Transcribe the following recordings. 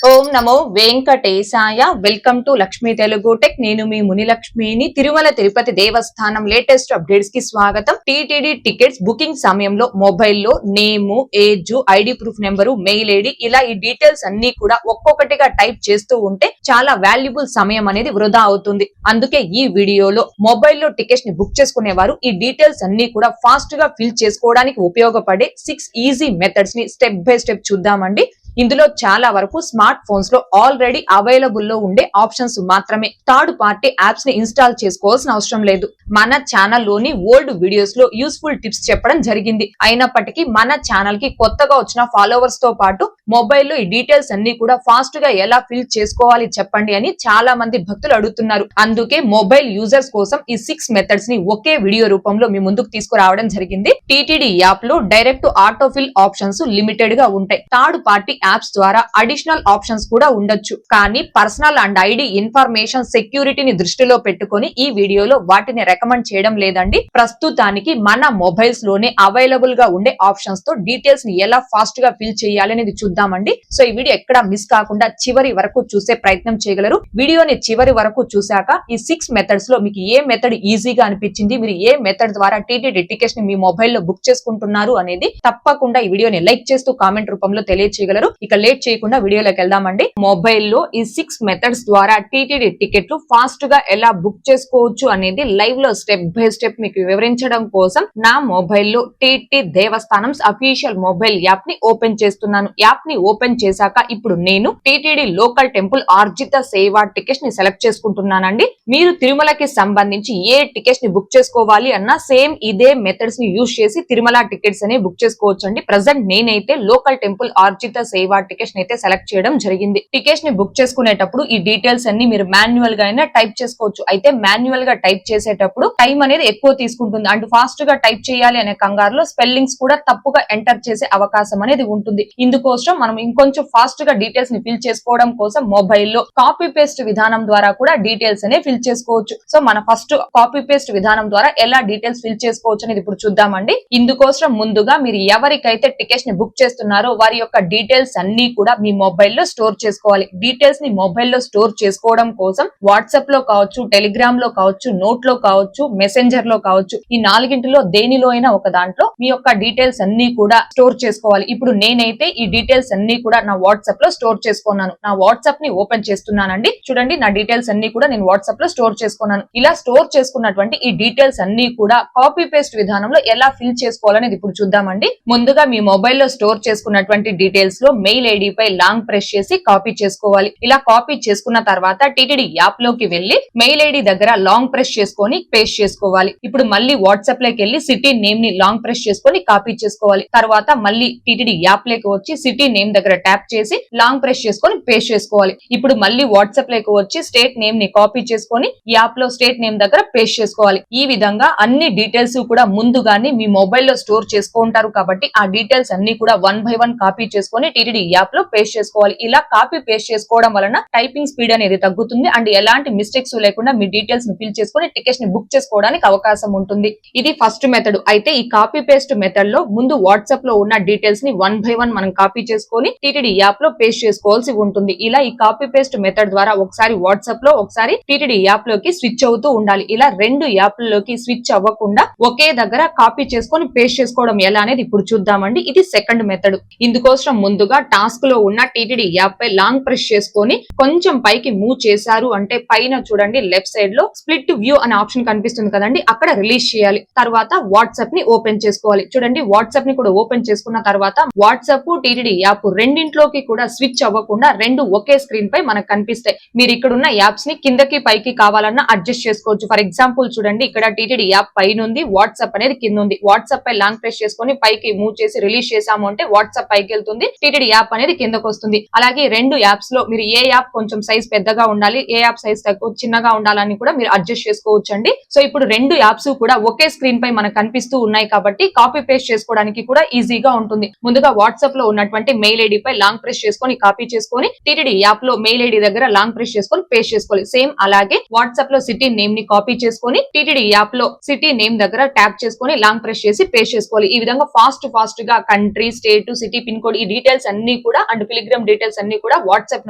Om Namo Venkatesaya. Welcome to Lakshmi Telugu tech. నేను మీ మునిలక్ష్మిని. తిరుమల తిరుపతి దేవస్థానం latest updates కి స్వాగతం. టీటీడీ టికెట్స్ బుకింగ్ సమయంలో మొబైల్లో name, age, ID proof number, mail ID ఇలా ఈ డీటెయిల్స్ అన్ని కూడా ఒక్కొక్కటిగా టైప్ చేస్తూ ఉంటే చాలా వాల్యుబుల్ సమయం అనేది వృధా అవుతుంది. అందుకే ఈ వీడియోలో మొబైల్లో టికెట్స్ ని బుక్ చేసుకునేవారు ఈ డీటెయిల్స్ అన్ని కూడా ఫాస్ట్ గా ఫిల్ చేసుకోవడానికి ఉపయోగపడే 6 ఈజీ మెథడ్స్ ని స్టెప్ బై స్టెప్ చూద్దామండి. ఇందులో చాలా వరకు స్మార్ట్ ఫోన్స్ లో ఆల్రెడీ అవైలబుల్ లో ఉండే ఆప్షన్స్ మాత్రమే. థర్డ్ పార్టీ యాప్స్ ని ఇన్స్టాల్ చేసుకోవాల్సిన అవసరం లేదు. మన ఛానల్లోని ఓల్డ్ వీడియోస్ లో యూస్ఫుల్ టిప్స్ చెప్పడం జరిగింది. అయినప్పటికీ మన ఛానల్ కి కొత్తగా వచ్చిన ఫాలోవర్స్ తో పాటు మొబైల్లో ఈ డీటెయిల్స్ అన్ని కూడా ఫాస్ట్ గా ఎలా ఫిల్ చేసుకోవాలి చెప్పండి అని చాలా మంది భక్తులు అడుగుతున్నారు. అందుకే మొబైల్ యూజర్స్ కోసం ఈ 6 మెథడ్స్ ని ఒకే వీడియో రూపంలో మీ ముందుకు తీసుకురావడం జరిగింది. టీటీడీ యాప్ లో డైరెక్ట్ ఆటోఫిల్ ఆప్షన్స్ లిమిటెడ్ గా ఉంటాయి. థర్డ్ పార్టీ యాప్స్ ద్వారా అడిషనల్ ఆప్షన్స్ కూడా ఉండొచ్చు. కానీ పర్సనల్ అండ్ ఐడి ఇన్ఫర్మేషన్ సెక్యూరిటీని దృష్టిలో పెట్టుకొని ఈ వీడియోలో వాటిని రికమెండ్ చేయడం లేదండి. ప్రస్తుతానికి మన మొబైల్స్ లోనే అవైలబుల్ గా ఉండే ఆప్షన్స్ తో డీటెయిల్స్ ని ఎలా ఫాస్ట్ గా ఫిల్ చేయాలి అనేది చూద్దామండి. సో ఈ వీడియో ఎక్కడ మిస్ కాకుండా చివరి వరకు చూసే ప్రయత్నం చేయగలరు. వీడియోని చివరి వరకు చూశాక ఈ 6 మెథడ్స్ లో మీకు ఏ మెథడ్ ఈజీగా అనిపించింది, మీరు ఏ మెథడ్ ద్వారా టీటీడీ టికెట్స్ ని మీ మొబైల్లో బుక్ చేసుకుంటున్నారు అనేది తప్పకుండా ఈ వీడియోని లైక్ చేస్తూ కామెంట్ రూపంలో తెలియజేయగలరు. ఇక లేట్ చేయకుండా వీడియోలోకి వెళ్దామండి. మొబైల్లో ఈ 6 మెథడ్స్ ద్వారా టీటీడీ టికెట్లు ఫాస్ట్ గా ఎలా బుక్ చేసుకోవచ్చు అనేది లైవ్ లో స్టెప్ బై స్టెప్ మీకు వివరించడం కోసం నా మొబైల్లో టీటీ దేవస్థానం అఫీషియల్ మొబైల్ యాప్ ని ఓపెన్ చేస్తున్నాను. యాప్ ని ఓపెన్ చేశాక ఇప్పుడు నేను టీటీడీ లోకల్ టెంపుల్ ఆర్జిత సేవా టికెట్స్ ని సెలెక్ట్ చేసుకుంటున్నానండి. మీరు తిరుమలకి సంబంధించి ఏ టికెట్స్ ని బుక్ చేసుకోవాలి అన్నా సేమ్ ఇదే మెథడ్స్ ని యూజ్ చేసి తిరుమల టికెట్స్ అనే బుక్ చేసుకోవచ్చు అండి. ప్రెసెంట్ నేనైతే లోకల్ టెంపుల్ ఆర్జిత సేవా టికెట్స్ అయితే సెలెక్ట్ చేయడం జరిగింది. టికెట్స్ ని బుక్ చేసుకునేటప్పుడు ఈ డీటెయిల్స్ అన్ని మీరు మాన్యువల్ గా అయినా టైప్ చేసుకోవచ్చు. అయితే మాన్యువల్ గా టైప్ చేసేటప్పుడు టైం అనేది ఎక్కువ తీసుకుంటుంది. అండ్ ఫాస్ట్ గా టైప్ చేయాలి అనే కంగారులో స్పెల్లింగ్స్ కూడా తప్పుగా ఎంటర్ చేసే అవకాశం అనేది ఉంటుంది. ఇందుకోసం మనం ఇంకొంచెం ఫాస్ట్ గా డీటెయిల్స్ ని ఫిల్ చేసుకోవడం కోసం మొబైల్లో కాపీ పేస్ట్ విధానం ద్వారా కూడా డీటెయిల్స్ అనే ఫిల్ చేసుకోవచ్చు. సో మన ఫస్ట్ కాపీ పేస్ట్ విధానం ద్వారా ఎలా డీటెయిల్స్ ఫిల్ చేసుకోవచ్చు అనేది ఇప్పుడు చూద్దామండి. ఇందుకోసం ముందుగా మీరు ఎవరికైతే టికెట్స్ ని బుక్ చేస్తున్నారో వారి యొక్క డీటెయిల్స్ అన్ని కూడా మీ మొబైల్లో స్టోర్ చేసుకోవాలి. డీటెయిల్స్ ని మొబైల్లో స్టోర్ చేసుకోవడం కోసం వాట్సాప్ లో కావచ్చు, టెలిగ్రామ్ లో కావచ్చు, నోట్ లో కావచ్చు, మెసెంజర్ లో కావచ్చు, ఈ 4గింటిలో దేనిలో అయినా ఒక దాంట్లో మీ యొక్క డీటెయిల్స్ అన్ని కూడా స్టోర్ చేసుకోవాలి. ఇప్పుడు నేనైతే ఈ డీటెయిల్స్ అన్ని కూడా నా వాట్సాప్ లో స్టోర్ చేసుకున్నాను. నా వాట్సాప్ ని ఓపెన్ చేస్తున్నానండి. చూడండి, నా డీటెయిల్స్ అన్ని కూడా నేను వాట్సాప్ లో స్టోర్ చేసుకున్నాను. ఇలా స్టోర్ చేసుకున్నటువంటి ఈ డీటెయిల్స్ అన్ని కూడా కాపీ పేస్ట్ విధానంలో ఎలా ఫిల్ చేసుకోవాలనేది ఇప్పుడు చూద్దామండి. ముందుగా మీ మొబైల్లో స్టోర్ చేసుకున్నటువంటి డీటెయిల్స్ లో మెయిల్ ఐడి పై లాంగ్ ప్రెస్ చేసి కాపీ చేసుకోవాలి. ఇలా కాపీ చేసుకున్న తర్వాత టీటీడీ యాప్ లోకి వెళ్లి మెయిల్ ఐడి దగ్గర లాంగ్ ప్రెస్ చేసుకొని పేస్ట్ చేసుకోవాలి. ఇప్పుడు మళ్ళీ వాట్సాప్ లోకి వెళ్లి సిటీ నేమ్ ని లాంగ్ ప్రెస్ చేసుకొని కాపీ చేసుకోవాలి. తర్వాత మళ్ళీ టీటీడీ యాప్ లోకి వచ్చి సిటీ నేమ్ దగ్గర ట్యాప్ చేసి లాంగ్ ప్రెస్ చేసుకొని పేస్ట్ చేసుకోవాలి. ఇప్పుడు మళ్ళీ వాట్సాప్ లోకి వచ్చి స్టేట్ నేమ్ ని కాపీ చేసుకొని యాప్ లో స్టేట్ నేమ్ దగ్గర పేస్ట్ చేసుకోవాలి. ఈ విధంగా అన్ని డీటెయిల్స్ కూడా ముందుగానే మీ మొబైల్లో స్టోర్ చేసుకుంటారు కాబట్టి ఆ డీటెయిల్స్ అన్ని కూడా 1 by 1 కాపీ చేసుకొని టీటీడీ యాప్ లో పేస్ట్ చేసుకోవాలి. ఇలా కాపీ పేస్ట్ చేసుకోవడం వలన టైపింగ్ స్పీడ్ అనేది తగ్గుతుంది అండ్ ఎలాంటి మిస్టేక్స్ లేకుండా మీ డీటెయిల్స్ ని ఫిల్ చేసుకొని టికెట్స్ ని బుక్ చేసుకోవడానికి అవకాశం ఉంటుంది. ఇది ఫస్ట్ మెథడ్. అయితే ఈ కాపీ పేస్ట్ మెథడ్ లో ముందు వాట్సాప్ లో ఉన్న డీటెయిల్స్ ని 1 by 1 మనం కాపీ చేసుకొని టీటీడీ యాప్ లో పేస్ట్ చేసుకోవాల్సి ఉంటుంది. ఇలా ఈ కాపీ పేస్ట్ మెథడ్ ద్వారా ఒకసారి వాట్సాప్ లో ఒకసారి టీటీడీ యాప్ లోకి స్విచ్ అవుతూ ఉండాలి. ఇలా 2 యాప్లలోకి స్విచ్ అవ్వకుండా ఒకే దగ్గర కాపీ చేసుకొని పేస్ట్ చేసుకోవడం ఎలా అనేది ఇప్పుడు చూద్దామండి. ఇది సెకండ్ మెథడ్. ఇందుకోసం ముందుగా టాస్క్ లో ఉన్న టీటీడీ యాప్ పై లాంగ్ ప్రెస్ చేసుకొని కొంచెం పైకి మూవ్ చేశారు అంటే పైన చూడండి లెఫ్ట్ సైడ్ లో స్ప్లిట్ వ్యూ అనే ఆప్షన్ కనిపిస్తుంది కదండి, అక్కడ రిలీజ్ చేయాలి. తర్వాత వాట్సాప్ ని ఓపెన్ చేసుకోవాలి. చూడండి, వాట్సాప్ ని కూడా ఓపెన్ చేసుకున్న తర్వాత వాట్సాప్ టీటీడీ యాప్ రెండింటిలోకి కూడా స్విచ్ అవ్వకుండా 2 ఒకే స్క్రీన్ పై మనకు కనిపిస్తాయి. మీరు ఇక్కడ ఉన్న యాప్స్ ని కిందకి పైకి కావాలన్నా అడ్జస్ట్ చేసుకోవచ్చు. ఫర్ ఎగ్జాంపుల్ చూడండి, ఇక్కడ టీటీడీ యాప్ పైన ఉంది, వాట్సాప్ అనేది కింద ఉంది. వాట్సాప్ పై లాంగ్ ప్రెస్ చేసుకొని పైకి మూవ్ చేసి రిలీజ్ చేసాము అంటే వాట్సాప్ పైకి వెళ్తుంది, టీటీడీ యాప్ అనేది కిందకు వస్తుంది. అలాగే 2 యాప్స్ లో మీరు ఏ యాప్ కొంచెం సైజ్ పెద్దగా ఉండాలి, ఏ యాప్ సైజ్ చిన్నగా ఉండాలని కూడా మీరు అడ్జస్ట్ చేసుకోవచ్చు అండి. సో ఇప్పుడు 2 యాప్స్ కూడా ఒకే స్క్రీన్ పై మనకు కనిపిస్తూ ఉన్నాయి కాబట్టి కాపీ పేస్ట్ చేసుకోవడానికి కూడా ఈజీగా ఉంటుంది. ముందుగా వాట్సాప్ లో ఉన్నటువంటి మెయిల్ ఐడి పై లాంగ్ ప్రెస్ చేసుకొని కాపీ చేసుకొని టీటీడీ యాప్ లో మెయిల్ ఐడి దగ్గర లాంగ్ ప్రెస్ చేసుకొని పేస్ట్ చేసుకోవాలి. సేమ్ అలాగే వాట్సాప్ లో సిటీ నేమ్ ని కాపీ చేసుకొని టీటీడీ యాప్ లో సిటీ నేమ్ దగ్గర ట్యాప్ చేసుకొని లాంగ్ ప్రెస్ చేసి పేస్ట్ చేసుకోవాలి. ఈ విధంగా ఫాస్ట్ గా country, state, city, pin code ఈ డీటెయిల్స్ అన్ని కూడా అండ్ పిలిగ్రామ్ డీటెయిల్స్ అన్ని కూడా వాట్సాప్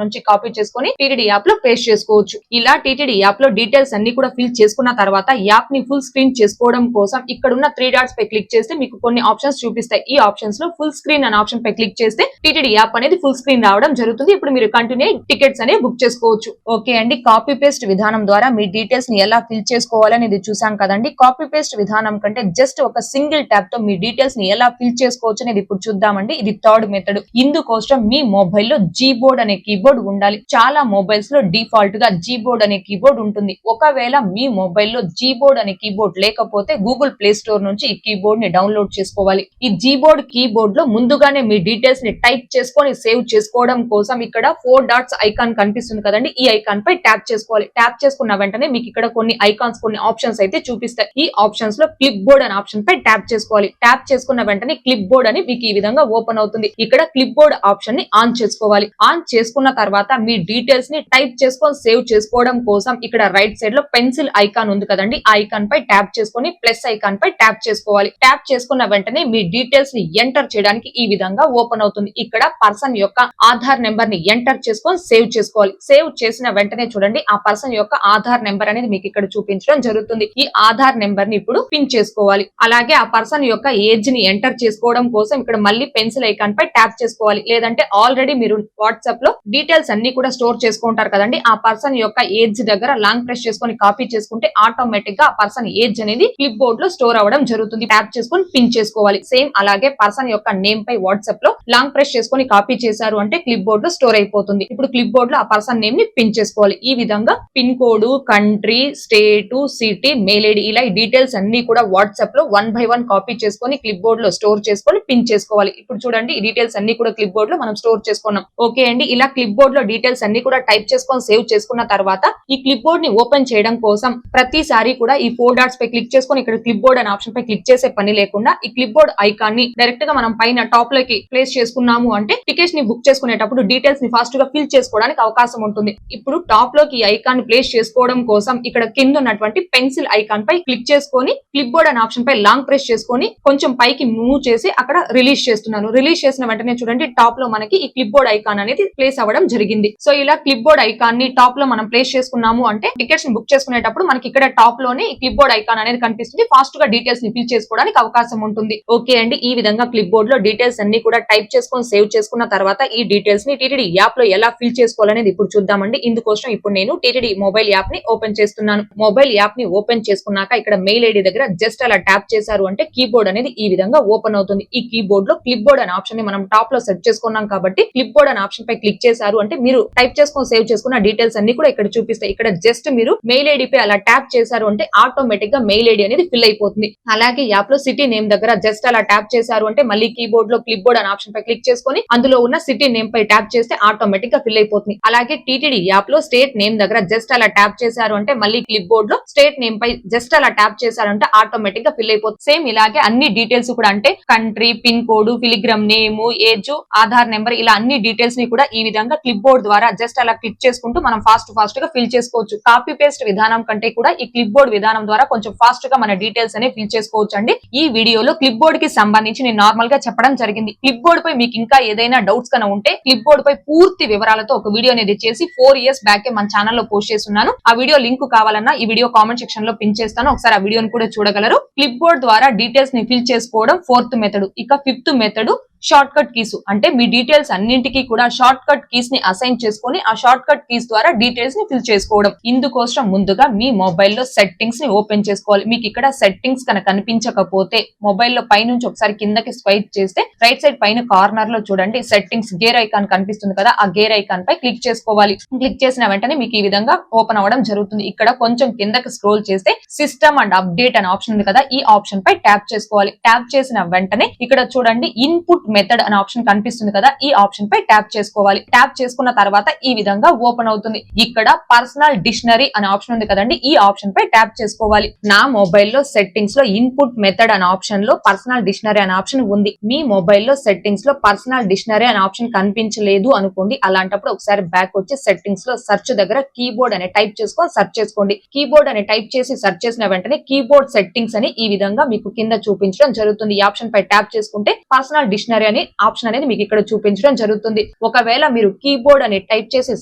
నుంచి కాపీ చేసుకొని టీటీడీ యాప్ లో పేస్ట్ చేసుకోవచ్చు. ఇలా టీటీడీ యాప్ లో డీటెయిల్స్ అన్ని కూడా ఫిల్ చేసుకున్న తర్వాత యాప్ ని ఫుల్ స్క్రీన్ చేసుకోవడం కోసం ఇక్కడ ఉన్న 3 డాట్స్ పై క్లిక్ చేస్తే మీకు కొన్ని ఆప్షన్స్ చూపిస్తాయి. ఈ ఆప్షన్స్ లో ఫుల్ స్క్రీన్ అనే ఆప్షన్ పై క్లిక్ చేస్తే టీటీడీ యాప్ అనేది ఫుల్ స్క్రీన్ రావడం జరుగుతుంది. ఇప్పుడు మీరు కంటిన్యూ టికెట్స్ అనేవి బుక్ చేసుకోవచ్చు. ఓకే అండి, కాపీ పేస్ట్ విధానం ద్వారా మీ డీటెయిల్స్ ని ఎలా ఫిల్ చేసుకోవాలనేది చూసాం కదండి. కాపీ పేస్ట్ విధానం కంటే జస్ట్ ఒక సింగిల్ ట్యాప్ తో మీ డీటెయిల్స్ ని ఎలా ఫిల్ చేసుకోవచ్చు అనేది ఇప్పుడు చూద్దామండి. ఇది థర్డ్ మెథడ్. ఇందుకోసం మీ మొబైల్ లో జీబోర్డ్ అనే కీబోర్డ్ ఉండాలి. చాలా మొబైల్స్ లో డిఫాల్ట్ గా జీబోర్డ్ అనే కీబోర్డ్ ఉంటుంది. ఒకవేళ మీ మొబైల్ లో జీబోర్డ్ అనే కీబోర్డ్ లేకపోతే గూగుల్ ప్లే స్టోర్ నుంచి ఈ కీబోర్డ్ ని డౌన్లోడ్ చేసుకోవాలి. ఈ జీబోర్డ్ కీబోర్డ్ లో ముందుగానే మీ డీటెయిల్స్ ని టైప్ చేసుకొని సేవ్ చేసుకోవడం కోసం ఇక్కడ 4 డాట్స్ ఐకాన్ కనిపిస్తుంది కదండి. ఈ ఐకాన్ పై ట్యాప్ చేసుకోవాలి. ట్యాప్ చేసుకున్న వెంటనే మీకు ఇక్కడ కొన్ని ఐకాన్స్, కొన్ని ఆప్షన్స్ అయితే చూపిస్తాయి. ఈ ఆప్షన్స్ లో క్లిప్ బోర్డ్ అనే ఆప్షన్ పై ట్యాప్ చేసుకోవాలి. ట్యాప్ చేసుకున్న వెంటనే క్లిప్ బోర్డ్ అని మీకు ఈ విధంగా ఓపెన్ అవుతుంది. ఇక్కడ క్లిప్ బోర్డ్ ఆప్షన్ ని ఆన్ చేసుకోవాలి. ఆన్ చేసుకున్న తర్వాత మీ డీటెయిల్స్ ని టైప్ చేసుకొని సేవ్ చేసుకోవడం కోసం ఇక్కడ రైట్ సైడ్ లో పెన్సిల్ ఐకాన్ ఉంది కదండి. ఆ ఐకాన్ పై ట్యాప్ చేసుకొని ప్లస్ ఐకాన్ పై ట్యాప్ చేసుకోవాలి. ట్యాప్ చేసుకున్న వెంటనే మీ డీటెయిల్స్ ని ఎంటర్ చేయడానికి ఈ విధంగా ఓపెన్ అవుతుంది. ఇక్కడ పర్సన్ యొక్క ఆధార్ నెంబర్ ని ఎంటర్ చేసుకొని సేవ్ చేసుకోవాలి. సేవ్ చేసిన వెంటనే చూడండి ఆ పర్సన్ యొక్క ఆధార్ నెంబర్ అనేది మీకు ఇక్కడ చూపించడం జరుగుతుంది. ఈ ఆధార్ నెంబర్ ని ఇప్పుడు పిన్ చేసుకోవాలి. అలాగే ఆ పర్సన్ యొక్క ఏజ్ ని ఎంటర్ చేసుకోవడం కోసం ఇక్కడ మళ్ళీ పెన్సిల్ ఐకాన్ పై ట్యాప్ చేసుకోవాలి. లేదంటే ఆల్రెడీ మీరు వాట్సాప్ లో డీటెయిల్స్ అన్ని కూడా స్టోర్ చేసుకుంటారు కదండి. ఆ పర్సన్ యొక్క ఏజ్ దగ్గర లాంగ్ ప్రెస్ చేసుకొని కాపీ చేసుకుంటే ఆటోమేటిక్ గా ఆ పర్సన్ ఏజ్ అనేది క్లిప్ బోర్డ్ లో స్టోర్ అవ్వడం జరుగుతుంది. ట్యాప్ చేసుకొని పిన్ చేసుకోవాలి. సేమ్ అలాగే పర్సన్ యొక్క నేమ్ పై వాట్సాప్ లో లాంగ్ ప్రెస్ చేసుకొని కాపీ చేశారు అంటే క్లిప్ బోర్డ్ లో స్టోర్ అయిపోతుంది. ఇప్పుడు క్లిప్ బోర్డ్ లో ఆ పర్సన్ నేమ్ ని పిన్ చేసుకోవాలి. ఈ విధంగా pin code, country, state, city, mail ID ఇలా ఈ డీటెయిల్స్ అన్ని కూడా వాట్సాప్ లో 1 by 1 కాపీ చేసుకొని క్లిప్ బోర్డ్ లో స్టోర్ చేసుకొని పిన్ చేసుకోవాలి. ఇప్పుడు చూడండి ఈ డీటెయిల్స్ అన్ని కూడా క్లిప్ బోర్డ్ లో మనం స్టోర్ చేసుకున్నాం. ఓకే అండి, ఇలా క్లిప్ బోర్డ్ లో డీటెయిల్స్ అన్ని కూడా టైప్ చేసుకొని సేవ్ చేసుకున్న తర్వాత ఈ క్లిప్ బోర్డ్ ని ఓపెన్ చేయడం కోసం ప్రతిసారి కూడా ఈ 4 డాట్స్ పై క్లిక్ చేసుకొని ఇక్కడ క్లిప్ బోర్డ్ అనే ఆప్షన్ పై క్లిక్ చేసే పని లేకుండా ఈ క్లిప్ బోర్డ్ ఐకాన్ ని డైరెక్ట్ గా మనం పైన టాప్ లోకి ప్లేస్ చేసుకున్నాము అంటే టికెట్స్ ని బుక్ చేసుకునేటప్పుడు డీటెయిల్స్ ని ఫాస్ట్ గా ఫిల్ చేసుకోవడానికి అవకాశం ఉంటుంది. ఇప్పుడు టాప్ లోకి ఈ ఐకాన్ ని ప్లేస్ చేసుకోవడం కోసం ఇక్కడ కింద ఉన్నటువంటి పెన్సిల్ ఐకాన్ పై క్లిక్ చేసుకొని క్లిప్ బోర్డ్ అనే ఆప్షన్ పై లాంగ్ ప్రెస్ చేసుకొని కొంచెం పైకి మూవ్ చేసి అక్కడ రిలీజ్ చేస్తున్నాను. రిలీజ్ చేసిన వెంటనే చూడండి టాప్ లో మనకి ఈ క్లిప్ బోర్డ్ ఐకాన్ అనేది ప్లేస్ అవ్వడం జరిగింది. సో ఇలా క్లిప్ బోర్డ్ ఐకాన్ ని టాప్ లో మనం ప్లేస్ చేసుకున్నాము అంటే టికెట్స్ ని బుక్ చేసుకునేటప్పుడు మనకి ఇక్కడ టాప్ లోనే ఈ క్లిప్ బోర్డ్ ఐకాన్ అనేది కనిపిస్తుంది. ఫాస్ట్ గా డీటెయిల్స్ ని ఫిల్ చేసుకోవడానికి అవకాశం ఉంటుంది. ఓకే అండి, ఈ విధంగా క్లిప్ బోర్డ్ లో డీటెయిల్స్ అన్ని కూడా టైప్ చేసుకొని సేవ్ చేసుకున్న తర్వాత ఈ డీటెయిల్స్ ని టీటీడీ యాప్ లో ఎలా ఫిల్ చేసుకోవాలనేది ఇప్పుడు చూద్దామండి. ఇందుకోసం ఇప్పుడు నేను టీటీడీ మొబైల్ యాప్ ని ఓపెన్ చేస్తున్నాను. మొబైల్ యాప్ ని ఓపెన్ చేసుకున్నాక ఇక్కడ మెయిల్ ఐడి దగ్గర జస్ట్ అలా ట్యాప్ చేశారు అంటే కీబోర్డ్ అనేది ఈ విధంగా ఓపెన్ అవుతుంది. ఈ కీబోర్డ్ లో క్లిప్ బోర్డ్ అనే ఆప్షన్ ని మనం టాప్ లో సెట్ చేసుకున్నాం కాబట్టి క్లిప్ బోర్డ్ అనే ఆప్షన్ పై క్లిక్ చేశారు అంటే మీరు టైప్ చేసుకొని సేవ్ చేసుకున్న డీటెయిల్స్ అన్ని కూడా ఇక్కడ చూపిస్తాయి. ఇక్కడ జస్ట్ మీరు మెయిల్ ఐడి పై అలా ట్యాప్ చేశారు అంటే ఆటోమేటిక్ గా మెయిల్ ఐడి అనేది ఫిల్ అయిపోతుంది. అలాగే యాప్ లో సిటీ నేమ్ దగ్గర జస్ట్ అలా ట్యాప్ చేశారు అంటే మళ్ళీ కీబోర్డ్ లో క్లిప్ బోర్డ్ అనే ఆప్షన్ పై క్లిక్ చేసుకొని అందులో ఉన్న సిటీ నేమ్ పై ట్యాప్ చేస్తే ఆటోమేటిక్ గా ఫిల్ అయిపోతుంది. అలాగే టీటీడీ యాప్ లో స్టేట్ నేమ్ దగ్గర జస్ట్ అలా ట్యాప్ చేశారు అంటే మళ్ళీ క్లిప్ బోర్డ్ లో స్టేట్ నేమ్ పై జస్ట్ అలా ట్యాప్ చేశారంటే ఆటోమేటిక్ గా ఫిల్ అయిపోతుంది. సేమ్ ఇలాగే అన్ని డీటెయిల్స్ కూడా అంటే country, pin code, pilgrim name, age, Aadhaar number ఇలా అన్ని డీటెయిల్స్ ని కూడా ఈ విధంగా క్లిప్ బోర్డ్ ద్వారా జస్ట్ అలా క్లిక్ చేసుకుంటూ మనం ఫాస్ట్ గా ఫిల్ చేసుకోవచ్చు. కాపీ పేస్ట్ విధానం కంటే కూడా ఈ క్లిప్ బోర్డ్ విధానం ద్వారా కొంచెం ఫాస్ట్ గా మన డీటెయిల్స్ అనేవి ఫిల్ చేసుకోవచ్చు అండి. ఈ వీడియోలో క్లిప్ బోర్డ్ కి సంబంధించి నేను నార్మల్ గా చెప్పడం జరిగింది. క్లిప్ బోర్డ్ పై మీకు ఇంకా ఏదైనా డౌట్స్ కన్నా ఉంటే క్లిప్ బోర్డ్ పై పూర్తి వివరాలతో ఒక వీడియో అనేది చేసి 4 years బ్యాక్ మన ఛానల్లో పోస్ట్ చేస్తున్నాను. ఆ వీడియో లింక్ కావాలన్నా ఈ వీడియో కామెంట్ సెక్షన్ లో పిన్ చేస్తాను. ఒకసారి ఆ వీడియోని కూడా చూడగలరు. క్లిప్ బోర్డ్ ద్వారా డీటెయిల్స్ ని ఫిల్ చేసుకోవడం 4th మెథడ్. ఇక 5th method short cut keys. అంటే మీ డీటెయిల్స్ అన్నింటికి కూడా షార్ట్ కట్ కీస్ ని అసైన్ చేసుకొని ఆ షార్ట్ కట్ కీస్ ద్వారా డీటెయిల్స్ ని ఫిల్ చేసుకోవడం. ఇందుకోసం ముందుగా మీ మొబైల్లో సెట్టింగ్స్ ని ఓపెన్ చేసుకోవాలి. మీకు ఇక్కడ సెట్టింగ్స్ కనుక కనిపించకపోతే మొబైల్లో పైనుంచి ఒకసారి కిందకి స్వైప్ చేస్తే రైట్ సైడ్ పైన కార్నర్ లో చూడండి సెట్టింగ్స్ గేర్ ఐకాన్ కనిపిస్తుంది కదా, ఆ గేర్ ఐకాన్ పై క్లిక్ చేసుకోవాలి. క్లిక్ చేసిన వెంటనే మీకు ఈ విధంగా ఓపెన్ అవ్వడం జరుగుతుంది. ఇక్కడ కొంచెం కిందకి స్క్రోల్ చేస్తే సిస్టమ్ అండ్ అప్డేట్ అనే ఆప్షన్ ఉంది కదా, ఈ ఆప్షన్ పై ట్యాప్ చేసుకోవాలి. ట్యాప్ చేసిన వెంటనే ఇక్కడ చూడండి ఇన్పుట్ మెథడ్ అనే ఆప్షన్ కనిపిస్తుంది కదా, ఈ ఆప్షన్ పై ట్యాప్ చేసుకోవాలి. ట్యాప్ చేసుకున్న తర్వాత ఈ విధంగా ఓపెన్ అవుతుంది. ఇక్కడ పర్సనల్ డిక్షనరీ అనే ఆప్షన్ ఉంది కదండి, ఈ ఆప్షన్ పై ట్యాప్ చేసుకోవాలి. నా మొబైల్లో సెట్టింగ్స్ లో ఇన్పుట్ మెథడ్ అనే ఆప్షన్ లో పర్సనల్ డిక్షనరీ అనే ఆప్షన్ ఉంది. మీ మొబైల్లో సెట్టింగ్స్ లో పర్సనల్ డిక్షనరీ అనే ఆప్షన్ కనిపించలేదు అనుకోండి, అలాంటప్పుడు ఒకసారి బ్యాక్ వచ్చి సెట్టింగ్స్ లో సెర్చ్ దగ్గర కీబోర్డ్ అనే టైప్ చేసుకొని సెర్చ్ చేసుకోండి. కీబోర్డ్ అనే టైప్ చేసి సెర్చ్ చేసిన వెంటనే కీబోర్డ్ సెట్టింగ్స్ అని ఈ విధంగా మీకు కింద చూపించడం జరుగుతుంది. ఈ ఆప్షన్ పై ట్యాప్ చేసుకుంటే పర్సనల్ డిక్షనరీ అనే ఆప్షన్ అనేది మీకు ఇక్కడ చూపించడం జరుగుతుంది. ఒకవేళ మీరు కీబోర్డ్ అని టైప్ చేసి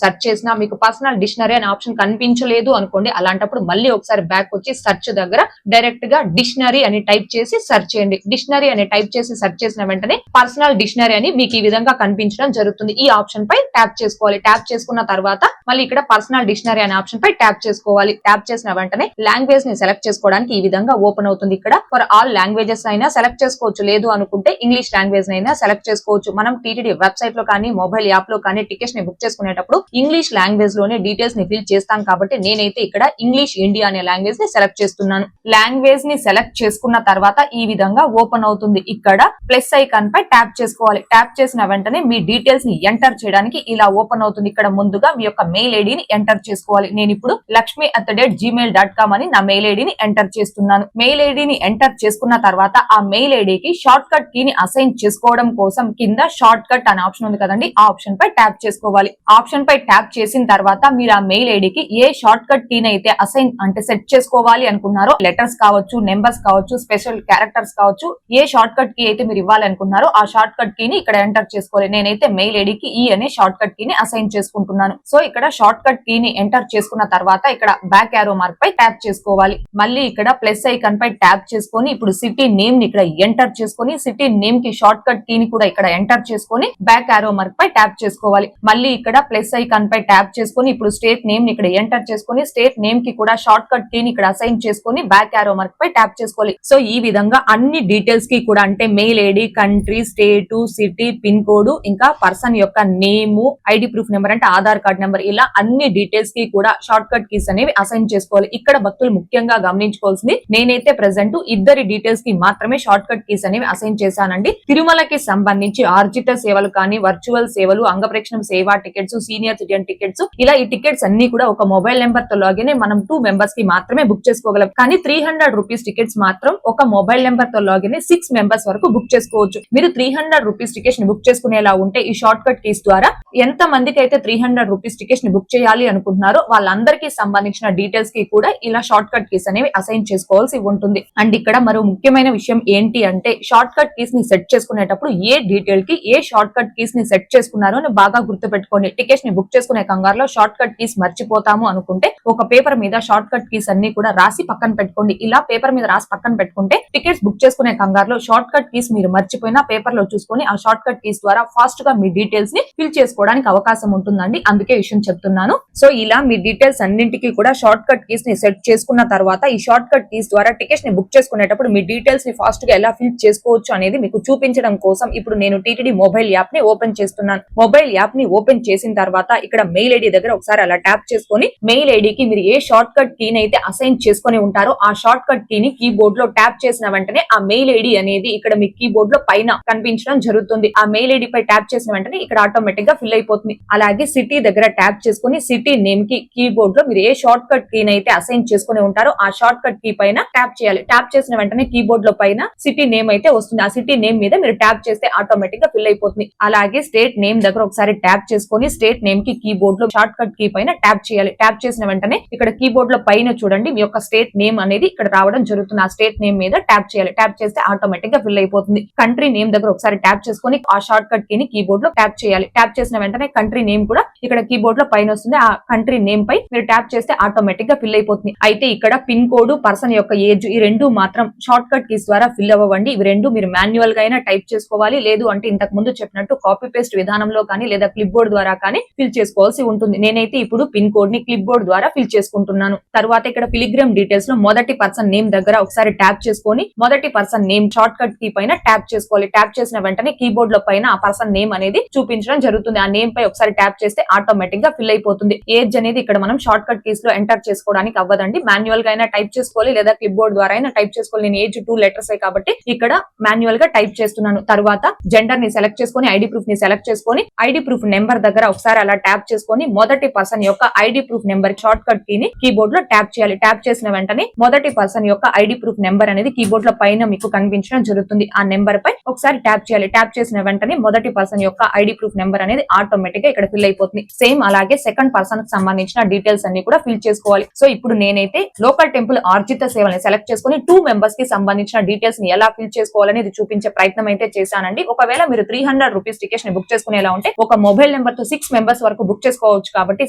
సెర్చ్ చేసినా మీకు పర్సనల్ డిక్షనరీ అనే ఆప్షన్ కనిపించలేదు అనుకోండి, అలాంటప్పుడు మళ్ళీ ఒకసారి బ్యాక్ వచ్చి సెర్చ్ దగ్గర డైరెక్ట్ గా డిక్షనరీ అని టైప్ చేసి సెర్చ్ చేయండి. డిక్షనరీ అని టైప్ చేసి సెర్చ్ చేసిన వెంటనే పర్సనల్ డిక్షనరీ అని మీకు ఈ విధంగా కనిపించడం జరుగుతుంది. ఈ ఆప్షన్ పై ట్యాప్ చేసుకోవాలి. ట్యాప్ చేసుకున్న తర్వాత మళ్ళీ ఇక్కడ పర్సనల్ డిక్షనరీ అనే ఆప్షన్ పై ట్యాప్ చేసుకోవాలి. ట్యాప్ చేసిన వెంటనే లాంగ్వేజ్ ని సెలెక్ట్ చేసుకోవడానికి ఈ విధంగా ఓపెన్ అవుతుంది. ఇక్కడ ఫర్ ఆల్ లాంగ్వేజెస్ అయినా సెలెక్ట్ చేసుకోవచ్చు, లేదు అనుకుంటే ఇంగ్లీష్ లాంగ్వేజ్ అయినా సెలెక్ట్ చేసుకోవచ్చు. మనం టీటీడీ వెబ్సైట్ లో కానీ మొబైల్ యాప్ లో కానీ టికెట్స్ ని బుక్ చేసుకునేటప్పుడు ఇంగ్లీష్ లాంగ్వేజ్ లోనే డీటెయిల్స్ ని ఫిల్ చేస్తాం కాబట్టి నేనైతే ఇక్కడ ఇంగ్లీష్ ఇండియా అనే లాంగ్వేజ్ ని సెలెక్ట్ చేస్తున్నాను. లాంగ్వేజ్ ని సెలెక్ట్ చేసుకున్న తర్వాత ఈ విధంగా ఓపెన్ అవుతుంది. ఇక్కడ ప్లస్ ఐకాన్ పై ట్యాప్ చేసుకోవాలి. ట్యాప్ చేసిన వెంటనే మీ డీటెయిల్స్ ని ఎంటర్ చేయడానికి ఇలా ఓపెన్ అవుతుంది. ఇక్కడ ముందుగా మీ యొక్క మెయిల్ ఐడిని ఎంటర్ చేసుకోవాలి. నేను ఇప్పుడు lakshmi@gmail.com అని నా మెయిల్ ఐడిని ఎంటర్ చేస్తున్నాను. మెయిల్ ఐడిని ఎంటర్ చేసుకున్న తర్వాత ఆ మెయిల్ ఐడికి షార్ట్ కట్ కీ ని అసైన్ చేసుకోవడం కోసం కింద షార్ట్ కట్ అనే ఆప్షన్ ఉంది కదండి, ఆ ఆప్షన్ పై ట్యాప్ చేసుకోవాలి. ఆప్షన్ పై ట్యాప్ చేసిన తర్వాత మీరు ఆ మెయిల్ ఐడికి ఏ షార్ట్ కట్ కీ అయితే అసైన్ అంటే సెట్ చేసుకోవాలి అనుకున్నారో, లెటర్స్ కావచ్చు, నెంబర్స్ కావచ్చు, స్పెషల్ క్యారెక్టర్స్ కావచ్చు, ఏ షార్ట్ కట్ కీ అయితే మీరు ఇవ్వాలి అనుకున్నారో ఆ షార్ట్ కట్ కీ ని ఇక్కడ ఎంటర్ చేసుకోవాలి. నేనైతే మెయిల్ ఐడికి ఈ అనే షార్ట్ కట్ కీ ని అసైన్ చేసుకుంటున్నాను. సో ఇక్కడ షార్ట్ కట్ కీ ని ఎంటర్ చేసుకున్న తర్వాత ఇక్కడ బ్యాక్ యారో మార్క్ పై ట్యాప్ చేసుకోవాలి. మళ్ళీ ఇక్కడ ప్లస్ ఐకాన్ పై ట్యాప్ చేసుకొని ఇప్పుడు సిటీ నేమ్ ని ఇక్కడ ఎంటర్ చేసుకొని సిటీ నేమ్ కి షార్ట్ కట్ కీ ని కూడా ఇక్కడ ఎంటర్ చేసుకొని బ్యాక్ యారో మార్క్ పై ట్యాప్ చేసుకోవాలి. మళ్ళీ ఇక్కడ ప్లస్ ఐకాన్ పై ట్యాప్ చేసుకొని ఇప్పుడు స్టేట్ నేమ్ ని ఇక్కడ ఎంటర్ చేసుకొని స్టేట్ నేమ్ కి కూడా షార్ట్ కట్ కీ ని ఇక్కడ అసైన్ చేసుకొని బ్యాక్ యారో మార్క్ పై ట్యాప్ చేసుకోవాలి. సో ఈ విధంగా అన్ని డీటెయిల్స్ కి కూడా అంటే mail ID, country, state, city, pin code, ఇంకా పర్సన్ యొక్క నేమ్, ఐడి ప్రూఫ్ నెంబర్ అంటే ఆధార్ కార్డ్ నెంబర్, ఇలా అన్ని డీటెయిల్స్ కి కూడా షార్ట్ కట్ కీస్ అనేవి అసైన్ చేసుకోవాలి. ఇక్కడ భక్తులు ముఖ్యంగా గమనించుకోవాల్సింది, నేనైతే ప్రెసెంట్ ఇద్దరి డీటెయిల్స్ కి మాత్రమే షార్ట్ కట్ కీస్ అనేవి అసైన్ చేశానండి. తిరుమలకి సంబంధించి ఆర్జిత సేవలు కానీ, వర్చువల్ సేవలు, అంగప్రేక్షణం సేవా టికెట్స్, సీనియర్ సిటిజన్ టికెట్స్, ఇలా ఈ టికెట్స్ అన్ని కూడా ఒక మొబైల్ నెంబర్ తో లాగిన్ మనం 2 మెంబర్స్ కి మాత్రమే బుక్ చేసుకోగలం. కానీ 300 రూపీస్ టికెట్స్ మాత్రం ఒక మొబైల్ నెంబర్ తో లాగిన్ 6 మెంబర్స్ వరకు బుక్ చేసుకోవచ్చు. మీరు 300 రూపీస్ టికెట్స్ ని బుక్ చేసుకునేలా ఉంటే ఈ షార్ట్ కట్ కీస్ ద్వారా ఎంత మందికి అయితే 300 రూపీస్ టికెట్స్ ని బుక్ చేయాలి అనుకుంటున్నారో వాళ్ళందరికీ సంబంధించిన డీటెయిల్స్ కి కూడా ఇలా షార్ట్ కట్ కీస్ అనేవి అసైన్ చేసుకోవాల్సి ఉంటుంది. అండ్ ఇక్కడ మరో ముఖ్యమైన విషయం ఏంటి అంటే షార్ట్ కట్ కీస్ ని సెట్ చేసుకునేటప్పుడు ఏ డీటెయిల్ కి ఏ షార్ట్ కట్ కీస్ ని సెట్ చేసుకున్నారో అని బాగా గుర్తుపెట్టుకోండి. టికెట్స్ ని బుక్ చేసుకునే కంగారులో షార్ట్ కట్ కీస్ మర్చిపోతాము అనుకుంటే ఒక పేపర్ మీద షార్ట్ కట్ కీస్ అన్ని కూడా రాసి పక్కన పెట్టుకోండి. ఇలా పేపర్ మీద రాసి పక్కన పెట్టుకుంటే టికెట్స్ బుక్ చేసుకునే కంగారులో షార్ట్ కట్ కీస్ మీరు మర్చిపోయినా పేపర్ లో చూసుకొని ఆ షార్ట్ కట్ కీస్ ద్వారా ఫాస్ట్ గా మీ డీటెయిల్స్ ని ఫిల్ చేసుకోవడానికి అవకాశం ఉంటుందండి. అందుకే విషయం చెప్తున్నాను. సో ఇలా మీ డీటెయిల్స్ అన్నింటికి కూడా షార్ట్ కట్ కీస్ ని సెట్ చేసుకున్న తర్వాత ఈ షార్ట్ కట్ కీస్ ద్వారా టికెట్స్ ని బుక్ చేసుకునేటప్పుడు మీ డీటెయిల్స్ ని ఫాస్ట్ గా ఎలా ఫిల్ చేసుకోవచ్చు అనేది మీకు చూపించడం కోసం ఇప్పుడు నేను టీటీడీ మొబైల్ యాప్ ని ఓపెన్ చేస్తున్నాను. మొబైల్ యాప్ ని ఓపెన్ చేసిన తర్వాత ఇక్కడ మెయిల్ ఐడి దగ్గర ఒకసారి అలా ట్యాప్ చేసుకొని మెయిల్ ఐడికి మీరు ఏ షార్ట్ కట్ కీ అయితే అసైన్ చేసుకొని ఉంటారో ఆ షార్ట్ కట్ కీ ని కీబోర్డ్ లో ట్యాప్ చేసిన వెంటనే ఆ మెయిల్ ఐడి అనేది ఇక్కడ మీ కీబోర్డ్ లో పైన కనిపించడం జరుగుతుంది. ఆ మెయిల్ ఐడి పై ట్యాప్ చేసిన వెంటనే ఇక్కడ ఆటోమేటిక్ గా ఫిల్ అయిపోతుంది. అలాగే సిటీ దగ్గర ట్యాప్ చేసుకుని సిటీ నేమ్ కి కీబోర్డ్ లో మీరు ఏ షార్ట్ కట్ కీ అయితే అసైన్ చేసుకుని ఉంటారో ఆ షార్ట్ కట్ కీ పైన ట్యాప్ చేయాలి. ట్యాప్ చేసిన వెంటనే కీబోర్డ్ లో పైన సిటీ నేమ్ అయితే వస్తుంది. ఆ సిటీ నేమ్ మీద మీరు ట్యాప్ చేస్తే ఆటోమేటిక్ గా ఫిల్ అయిపోతుంది. అలాగే స్టేట్ నేమ్ దగ్గర ఒకసారి ట్యాప్ చేసుకుని స్టేట్ నేమ్ కి కీబోర్డ్ లో షార్ట్ కట్ కీ పైన ట్యాప్ చేయాలి. ట్యాప్ చేసిన వెంటనే ఇక్కడ కీబోర్డ్ లో పైన చూడండి మీ యొక్క స్టేట్ నేమ్ అనేది ఇక్కడ రావడం జరుగుతుంది. ఆ స్టేట్ నేమ్ మీద ట్యాప్ చేయాలి. ట్యాప్ చేస్తే ఆటోమేటిక్ గా ఫిల్ అయిపోతుంది. కంట్రీ నేమ్ దగ్గర ఒకసారి ట్యాప్ చేసుకుని ఆ షార్ట్ కట్ కీ ని కీబోర్డ్ లో ట్యాప్ చేయాలి. ట్యాప్ చేసిన వెంటనే కంట్రీ నేమ్ కూడా ఇక్కడ కీబోర్డ్ లో పైన వస్తుంది. ఆ కంట్రీ నేమ్ పై మీరు ట్యాప్ చేస్తే ఆటోమేటిక్ గా ఫిల్ అయిపోతుంది. అయితే ఇక్కడ పిన్ కోడ్, పర్సన్ యొక్క ఏజ్ ఈ రెండు మాత్రం షార్ట్ కట్ కీస్ ద్వారా ఫిల్ అవ్వండి. ఇవి రెండు మీరు మాన్యువల్ గా అయినా టైప్ చేసుకోవాలి, లేదు అంటే ఇంతకు ముందు చెప్పినట్టు కాపీ పేస్ట్ విధానంలో కానీ లేదా క్లిప్ బోర్డ్ ద్వారా కానీ ఫిల్ చేసుకోవాల్సి ఉంటుంది. నేనైతే ఇప్పుడు పిన్ కోడ్ ని క్లిప్ బోర్డ్ ద్వారా ఫిల్ చేసుకుంటున్నాను. తర్వాత ఇక్కడ పిలిగ్రిమ్ డీటెయిల్స్ లో మొదటి పర్సన్ నేమ్ దగ్గర ఒకసారి ట్యాప్ చేసుకొని మొదటి person name shortcut key పైన ట్యాప్ చేసుకోవాలి. ట్యాప్ చేసిన వెంటనే కీబోర్డ్ లో పైన ఆ పర్సన్ నేమ్ అనేది చూపించడం జరుగుతుంది. ఆ నేమ్ పై ఒకసారి ట్యాప్ చేస్తే ఆటోమేటిక్ గా ఫిల్ అయిపోతుంది. ఏజ్ అనేది ఇక్కడ మనం షార్ట్ కట్ కీస్ లో ఎంటర్ చేసుకోవడానికి అవ్వదండి. మాన్యువల్ గా అయినా టైప్ చేసుకోవాలి లేదా క్లిప్ బోర్డ్ ద్వారా అయినా టైప్ చేసుకోవాలి. నేను ఏజ్ 2 లెటర్స్ కాబట్టి ఇక్కడ మాన్యువల్ గా టైప్ చేస్తున్నాను. తర్వాత జెండర్ ని సెలెక్ట్ చేసుకొని ఐడి ప్రూఫ్ ని సెలెక్ట్ చేసుకొని ఐడి ప్రూఫ్ నెంబర్ దగ్గర ఒకసారి అలా ట్యాప్ చేసుకొని మొదటి పర్సన్ యొక్క ID proof number shortcut key ని కీబోర్డ్ లో ట్యాప్ చేయాలి. ట్యాప్ చేసిన వెంటనే మొదటి పర్సన్ యొక్క ఐడి ప్రూఫ్ నెంబర్ అనేది కీబోర్డ్ లో పైన మీకు కనిపించడం జరుగుతుంది. ఆ నెంబర్ పై ఒకసారి ట్యాప్ చేయాలి. ట్యాప్ చేసిన వెంటనే మొదటి పర్సన్ యొక్క ఐడి ప్రూఫ్ నెంబర్ అనేది ఆటోమేటిక్ గా ఇక్కడ ఫిల్ అయిపోతుంది. సేమ్ అలాగే సెకండ్ పర్సన్ కి సంబంధించిన డీటెయిల్స్ అన్ని కూడా ఫిల్ చేసుకోవాలి. సో ఇప్పుడు నేనైతే లోకల్ టెంపుల్ ఆర్జిత సేవల్ని సెలెక్ట్ చేసుకుని 2 మెంబర్స్ కి సంబంధించిన డీటెయిల్స్ ని ఎలా ఫిల్ చేసుకోవాలని ఇది చూపించే ప్రయత్నం అయితే చేశానండి. ఒకవేళ మీరు 300 రూపీస్ టికెట్స్ ని బుక్ చేసుకునేలా ఉంటే ఒక మొబైల్ నెంబర్ తో 6 మెంబర్స్ వరకు బుక్ చేసుకోవచ్చు. కాబట్టి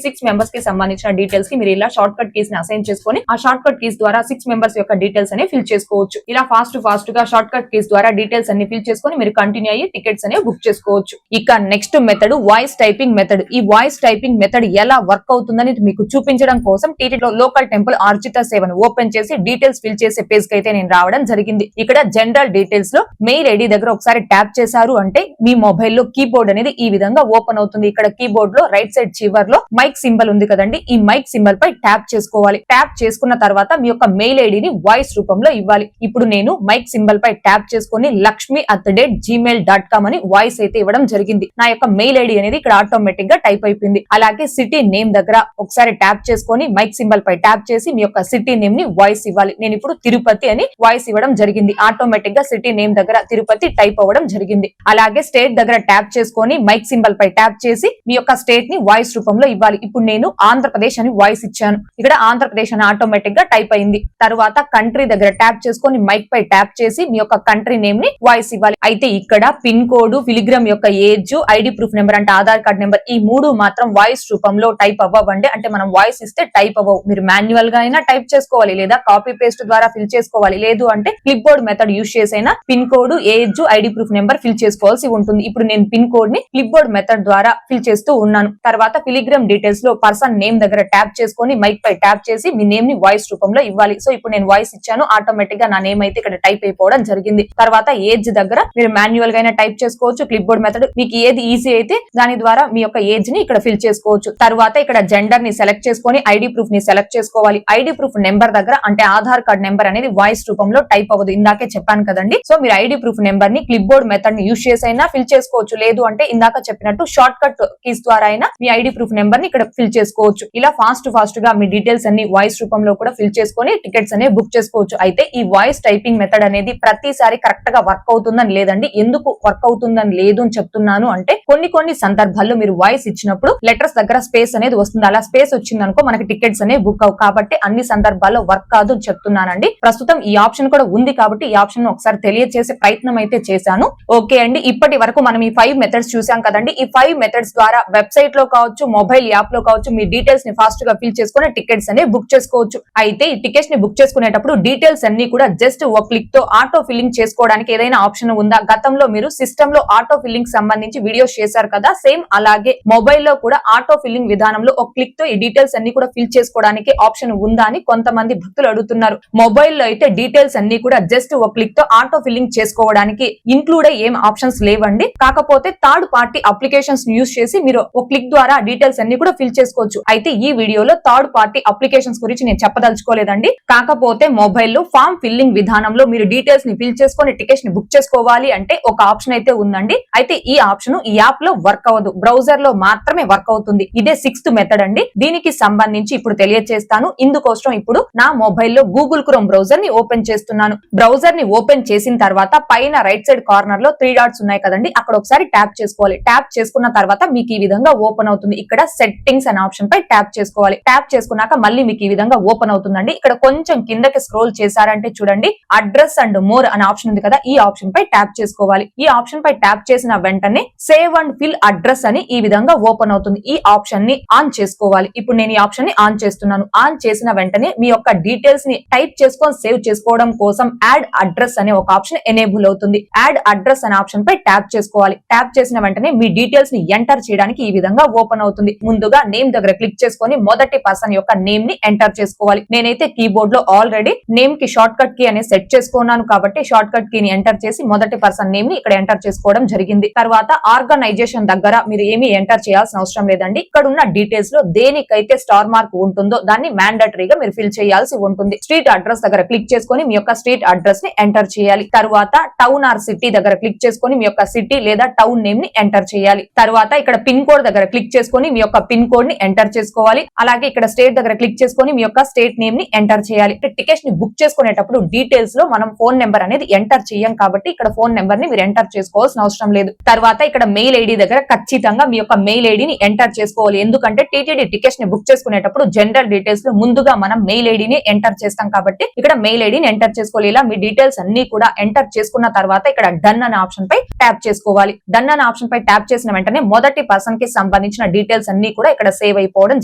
6 మెంబర్స్ కి సంబంధించిన డీటెయిల్స్ కి మీరు ఇలా షార్ట్ కట్ కీస్ ని అసైన్ చేసుకొని ఆ షార్ట్ కట్ కీస్ ద్వారా 6 మెంబర్స్ యొక్క డీటెయిల్స్ అనేవి ఫిల్ చేసుకోవచ్చు. ఇలా ఫాస్ట్ గా షార్ట్ కట్ కీస్ ద్వారా డీటెయిల్స్ అన్ని ఫిల్ చేసుకొని మీరు కంటిన్యూ అయ్యి టికెట్స్ అనేవి బుక్ చేసుకోవచ్చు. ఇక next method voice typing method. ఈ వాయిస్ టైపింగ్ మెథడ్ ఎలా వర్క్ అవుతుందని మీకు చూపించడం కోసం టీటీడీ లోకల్ టెంపుల్ ఆర్జిత సేవను ఓపెన్ చేసి డీటెయిల్స్ ఫిల్ చేసే పేజ్ కి అయితే నేను రావడం జరిగింది. ఇక్కడ జనరల్ డీటెయిల్స్ లో మెయిల్ ఐడి దగ్గర ఒకసారి ట్యాప్ చేశారు అంటే మీ మొబైల్ లో కీబోర్డ్ అనేది ఈ విధంగా ఓపెన్ అవుతుంది. ఇక్కడ కీబోర్డ్ లో రైట్ సైడ్ చివర్లో మైక్ సింబల్ ఉంది కదండి, ఈ మైక్ సింబల్ పై ట్యాప్ చేసుకోవాలి. ట్యాప్ చేసుకున్న తర్వాత మీ యొక్క మెయిల్ ఐడిని వాయిస్ రూపంలో ఇవ్వాలి. ఇప్పుడు నేను మైక్ సింబల్ పై ట్యాప్ చేసుకుని lakshmi@gmail.com అని వాయిస్ అయితే ఇవ్వడం జరిగింది. నా యొక్క మెయిల్ ఐడి అనేది ఇక్కడ ఆటోమేటిక్ గా టైప్ అయిపోయింది. అలాగే సిటీ నేమ్ దగ్గర ఒకసారి ట్యాప్ చేసుకొని మైక్ సింబల్ పై ట్యాప్ చేసి మీ యొక్క సిటీ నేమ్ ని వాయిస్ ఇవ్వాలి. నేను ఇప్పుడు తిరుపతి అని వాయిస్ ఇవ్వడం జరిగింది. ఆటోమేటిక్ గా సిటీ నేమ్ దగ్గర తిరుపతి టైప్ అవ్వడం జరిగింది. అలాగే స్టేట్ దగ్గర ట్యాప్ చేసుకొని మైక్ సింబల్ పై ట్యాప్ చేసి మీ యొక్క స్టేట్ ని వాయిస్ రూపంలో ఇవ్వాలి. ఇప్పుడు నేను ఆంధ్రప్రదేశ్ అని వాయిస్ ఇచ్చాను. ఇక్కడ ఆంధ్రప్రదేశ్ అని ఆటోమేటిక్ గా టైప్ అయింది. తర్వాత కంట్రీ దగ్గర ట్యాప్ చేసుకొని మైక్ పై ట్యాప్ చేసి మీ యొక్క కంట్రీ నేమ్ ని వాయిస్ ఇవ్వాలి. అయితే ఇక్కడ పిన్ కోడ్, ఫిలిగ్రామ్ యొక్క ఏజ్, ఐడి ప్రూఫ్ నెంబర్ అంటే ఆధార్ కార్డ్ నెంబర్, ఈ 3 మాత్రం వాయిస్ రూపంలో టైప్ అవ్వండి. అంటే మనం వాయిస్ ఇస్తే టైప్ అవ్వవు. మీరు మాన్యువల్ గా అయినా టైప్ చేసుకోవాలి, లేదా కాపీ పేస్ట్ ద్వారా ఫిల్ చేసుకోవాలి, లేదు అంటే క్లిప్ బోర్డ్ మెథడ్ యూజ్ చేసైనా pin code, age, ID proof number fill చేసుకోవాల్సి ఉంటుంది. ఇప్పుడు నేను పిన్ కోడ్ ని క్లిప్ బోర్డ్ మెథడ్ ద్వారా ఫిల్ చేస్తూ ఉన్నాను. తర్వాత ఫిలిగ్రామ్ డీటెయిల్స్ లో పర్సన్ నేమ్ దగ్గర ట్యాప్ చేసుకొని మైక్ పై ట్యాప్ చేసి మీ నేమ్ ని వాయిస్ రూపంలో ఇవ్వాలి. సో ఇప్పుడు నేను వాయిస్ ఇచ్చాను, ఆటోమేటిక్ గా నా నేమ్ అయితే ఇక్కడ టైప్ అయిపోవడం జరిగింది. తర్వాత ఏజ్ దగ్గర మీరు మాన్యువల్ గా అయినా టైప్ చేసుకోవచ్చు, క్లిప్ బోర్డ్ మెథడ్ మీకు ఏది ఈజీ అయితే దాని ద్వారా మీ యొక్క ఏజ్ ని ఇక్కడ ఫిల్ చేసుకోవచ్చు. తర్వాత ఇక్కడ జెండర్ ని సెలెక్ట్ చేసుకొని ఐడి ప్రూఫ్ ని సెలెక్ట్ చేసుకోవాలి. ఐడి ప్రూఫ్ నెంబర్ దగ్గర అంటే ఆధార్ కార్డ్ నెంబర్ అనేది వాయిస్ రూపంలో టైప్ అవ్వదు, ఇందాకే చెప్పాను కదండి. సో మీరు ఐడి ప్రూఫ్ నెంబర్ ని క్లిప్ బోర్డ్ మెథడ్ ని యూజ్ చేసి అయినా ఫిల్ చేసుకోవచ్చు, లేదు అంటే ఇందాక చెప్పినట్టు షార్ట్ కట్ కీస్ ద్వారా అయినా మీ ఐడి ప్రూఫ్ నెంబర్ ని ఇక్కడ ఫిల్ చేసుకోవచ్చు. ఇలా ఫాస్ట్ గా మీ డీటెయిల్స్ అన్ని వాయిస్ రూపంలో కూడా ఫిల్ చేసుకొని టికెట్స్ అనేవి బుక్ చేసుకోవచ్చు. అయితే ఈ వాయిస్ టైపింగ్ మెథడ్ అనేది ప్రతిసారి కరెక్ట్ గా వర్క్ అవుతుందని లేదండి. ఎందుకు వర్క్ అవుతుందని లేదు అని చెప్తున్నాను అంటే కొన్ని సందర్భాల్లో మీరు వాయిస్ ఇచ్చినప్పుడు లెటర్స్ దగ్గర స్పేస్ అనేది వస్తుంది. అలా స్పేస్ వచ్చిందనుకో మనకి టికెట్స్ అనేవి బుక్ అవ్వవు. కాబట్టి అన్ని సందర్భాల్లో వర్క్ కాదు అని చెప్తున్నానండి. ప్రస్తుతం ఈ ఆప్షన్ కూడా ఉంది కాబట్టి ఈ ఆప్షన్ ఒకసారి తెలియజేసే ప్రయత్నం అయితే చేశాను. ఓకే అండి, ఇప్పటి వరకు మనం ఈ 5 మెథడ్స్ చూసాం కదండి. ఈ 5 మెథడ్స్ ద్వారా వెబ్సైట్ లో కావచ్చు, మొబైల్ యాప్ లో కావచ్చు, మీ డీటెయిల్స్ ని ఫాస్ట్ గా ఫిల్ చేసుకుని టికెట్స్ అనేవి బుక్ చేసుకోవచ్చు. అయితే ఈ టికెట్స్ ని బుక్ చేసుకునేటప్పుడు డీటెయిల్స్ అన్ని కూడా జస్ట్ ఒక క్లిక్ తో ఆటో ఫిల్లింగ్ చేసుకోవడానికి ఏదైనా ఆప్షన్ ఉందా? గతంలో మీరు సిస్టమ్ లో ఆటో ఫిల్లింగ్ సంబంధించి వీడియోస్ చేశారు కదా, సేమ్ అలాగే మొబైల్ లో కూడా ఆటో ఫిల్లింగ్ విధానంలో ఒక క్లిక్ తో ఈ డీటెయిల్స్ అన్ని కూడా ఫిల్ చేసుకోవడానికి ఆప్షన్ ఉందా అని కొంతమంది భక్తులు అడుగుతున్నారు. మొబైల్ లో అయితే డీటెయిల్స్ అన్ని కూడా జస్ట్ ఒక క్లిక్ తో ఆటో ఫిల్లింగ్ చేసుకోవడానికి ఇంక్లూడ్ ఏం ఆప్షన్స్ లేవండి. కాకపోతే థర్డ్ పార్టీ అప్లికేషన్స్ యూజ్ చేసి మీరు ఒక క్లిక్ ద్వారా డీటెయిల్స్ అన్ని కూడా ఫిల్ చేసుకోవచ్చు. అయితే ఈ వీడియోలో థర్డ్ పార్టీ అప్లికేషన్స్ గురించి నేను చెప్పదలుచుకోలేదండి. కాకపోతే మొబైల్ లో ఫామ్ ఫిల్లింగ్ విధానంలో మీరు డీటెయిల్స్ ని ఫిల్ చేసుకొని టికెట్స్ ని బుక్ చేసుకోవాలి అంటే ఒక ఆప్షన్ అయితే ఉందండి. అయితే ఈ ఆప్షన్ ఈ యాప్ లో వర్క్ అవ్వదు, బ్రౌజర్ లో మాత్రమే వర్క్ అవుతుంది. ఇదే 6th మెథడ్ అండి. దీనికి సంబంధించి ఇప్పుడు తెలియజేస్తాను. ఇందుకోసం ఇప్పుడు నా మొబైల్ లో గూగుల్ క్రోమ్ బ్రౌజర్ ని ఓపెన్ చేస్తున్నాను. బ్రౌజర్ ని ఓపెన్ చేసిన తర్వాత పైన రైట్ సైడ్ కార్నర్ లో 3 డాట్స్ ఉన్నాయి కదండి, అక్కడ ఒకసారి ట్యాప్ చేసుకోవాలి. ట్యాప్ చేసుకున్న తర్వాత మీకు ఈ విధంగా ఓపెన్ అవుతుంది. ఇక్కడ సెట్టింగ్స్ అనే ఆప్షన్ పై ట్యాప్ చేసుకోవాలి. ట్యాప్ చేసుకున్నాక మళ్ళీ మీకు ఈ విధంగా ఓపెన్ అవుతుందండి. ఇక్కడ కొంచెం కిందకి స్క్రోల్ చేశారంటే చూడండి, అడ్రస్ అండ్ మోర్ అనే ఆప్షన్ ఉంది కదా, ఈ ఆప్షన్ పై ట్యాప్ చేసుకోవాలి. ఈ ఆప్షన్ పై ట్యాప్ చేసిన వెంటనే సేవ్ అండ్ ఫిల్ అడ్రస్ అని ఈ విధంగా ఓపెన్ అవుతుంది. ఈ ఆప్షన్ ని ఆన్ చేసుకోవాలి. ఇప్పుడు నేను ఈ ఆప్షన్ ని ఆన్ చేస్తున్నాను. ఆన్ చేసిన వెంటనే మీ యొక్క డీటెయిల్స్ ని టైప్ చేసుకొని సేవ్ చేసుకోవడం కోసం యాడ్ అడ్రస్ అనే ఒక ఆప్షన్ ఎనేబుల్ అవుతుంది. యాడ్ అడ్రస్ అనే ఆప్షన్ పై ట్యాప్ చేసుకోవాలి. ట్యాప్ చేసిన వెంటనే మీ డీటెయిల్స్ ని ఎంటర్ చేయడానికి ఈ విధంగా ఓపెన్ అవుతుంది. ముందుగా నేమ్ దగ్గర క్లిక్ చేసుకొని మొదటి పర్సన్ యొక్క నేమ్ ని ఎంటర్ చేసుకోవాలి. నేనైతే కీబోర్డ్ లో ఆల్రెడీ నేమ్ కి షార్ట్ కట్ కీ అనేది సెట్ చేసుకున్నాను కాబట్టి షార్ట్ కట్ కీ ని ఎంటర్ చేసి మొదటి పర్సన్ నేమ్ ని ఇక్కడ ఎంటర్ చేసుకోవడం జరిగింది. తర్వాత ఆర్గనైజేషన్ దగ్గర మీరు ఏమీ ఎంటర్ చేయాల్సిన అవసరం లేదండి. ఇక్కడ ఉన్న డీటెయిల్స్ లో దేనికైతే స్టార్ మార్క్ ఉంటుందో దాన్ని మ్యాండటరీగా మీరు ఫిల్ చేయాల్సి ఉంటుంది. స్ట్రీట్ అడ్రస్ దగ్గర క్లిక్ చేసుకొని మీ యొక్క స్ట్రీట్ అడ్రస్ ని ఎంటర్ చేయాలి. తర్వాత టౌన్ ఆర్ సిటీ దగ్గర క్లిక్ చేసుకొని మీ యొక్క సిటీ లేదా టౌన్ నేమ్ ని ఎంటర్ చేయాలి. తర్వాత ఇక్కడ పిన్ కోడ్ దగ్గర క్లిక్ చేసుకొని మీ యొక్క పిన్ కోడ్ ని ఎంటర్ చేసుకోవాలి. అలాగే ఇక్కడ స్టేట్ దగ్గర క్లిక్ చేసుకొని మీ యొక్క స్టేట్ నేమ్ ని ఎంటర్ చేయాలి. టికెట్స్ ని బుక్ చేసుకునేటప్పుడు డీటెయిల్స్ లో మనం ఫోన్ నెంబర్ అనేది ఎంటర్ చేయం కాబట్టి ఇక్కడ ఫోన్ నెంబర్ ని మీరు ఎంటర్ చేసుకోవాల్సిన అవసరం లేదు. తర్వాత ఇక్కడ మెయిల్ ఐడి దగ్గర ఖచ్చితంగా మీ యొక్క మెయిల్ ఐడిని ఎంటర్ చేసుకోవాలి. ఎందుకంటే టీటీడీ టికెట్స్ ని బుక్ చేసుకునేటప్పుడు జనరల్ డీటెయిల్స్ లో ముందుగా మనం మెయిల్ ఐడిని ఎంటర్ చేస్తాం కాబట్టి ఇక్కడ మెయిల్ ఐడిని ఎంటర్ చేసుకోవాలి. ఇలా మీ డీటెయిల్స్ అన్ని కూడా ఎంటర్ చేసుకున్న తర్వాత ఇక్కడ డన్ అనే ఆప్షన్ పై ట్యాప్ చేసుకోవాలి. డన్ అనే ఆప్షన్ పై ట్యాప్ చేసిన వెంటనే మొదటి పర్సన్ కి సంబంధించిన డీటెయిల్స్ అన్ని కూడా ఇక్కడ సేవ్ అయిపోవడం